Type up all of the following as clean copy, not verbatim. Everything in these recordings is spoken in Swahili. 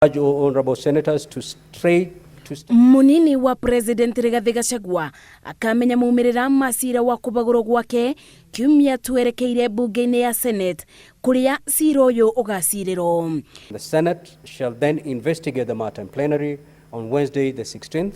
Honorable senators to Munini wa President Rigathi Gachagua akamenya maumirira masira wa kũhagũrwo gwake kiumia twerekeire bunge-inĩ ya Senate kuria cira ũyũ ũgacirĩrwo. The Senate shall then investigate the matter in plenary on Wednesday the 16th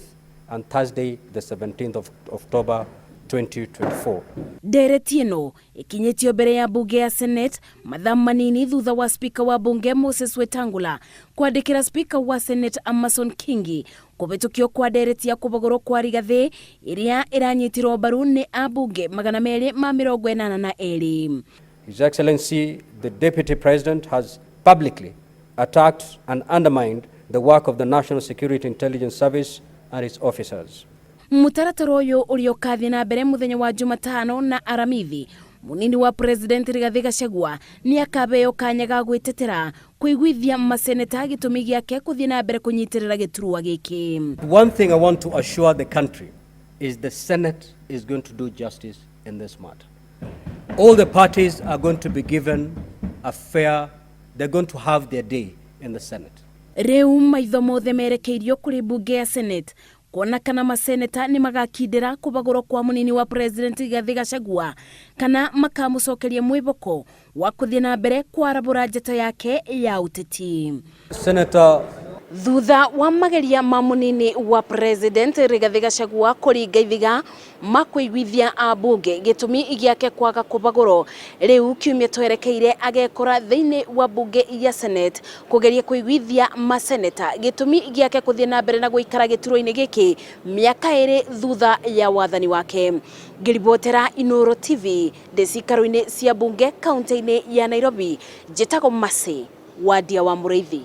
and Thursday the 17th of October 2024. Ndereti ĩno ikinyĩtio mbere ya bunge ya Senate mathaa manini thutha wa speaker wa bunge Moses Wetangula kwandĩkĩra speaker wa Senate Amason Kingi kũhĩtũkio kwa ndereti ya kũhagũrwo kwa Rigathi iria iranyitirwo mbaru nĩ ambunge 282. His Excellency the Deputy President has publicly attacked and undermined the work of the National Security Intelligence Service and its officers. Mutaratara ũyũ ũrĩa ũkathie na mbere mũthenya wa Jumatano na Aramithi, munini wa President Rigathi Gachagua ni akabeo kanya ga gwĩtetera kũiguithia maseneta gĩtũmi gĩake kũthie na mbere kũnyitĩrĩra gĩturwa gĩkĩ. One thing I want to assure the country is the Senate is going to do justice in this matter. All the parties are going to be given a fair, they're going to have their day in the Senate. Rĩu maitho mothe merekeirio kũrĩ bunge ya Senate kuona kana maseneta ni magakindĩra kũhagũrwo kwa munini wa President Rigathi Gachagua kana makamũcokeria mwĩboko wa kũthie na mbere kwarabũra njata yake ya ũteti. Senator Thutha wa mageria ma munini wa President Rigathi Gachagua kũringa ithiga makũiguithia ambunge gĩtũmi gĩake kwaga kũhagũrwo, rĩu kiumia twerekeire agekora thĩinĩ wa bunge ya Senate kũgeria kũiguithia maseneta gĩtũmi gĩake kũthie na mbere na gũikara gĩturwa-inĩ gĩkĩ mĩaka 2 thutha ya wathani wake. Ngĩribotera Inooro TV ndĩcikaro-inĩ cia bunge kaunti-inĩ ya Nairobi, njĩtagwo Masi Wadia wa Mũrĩithi.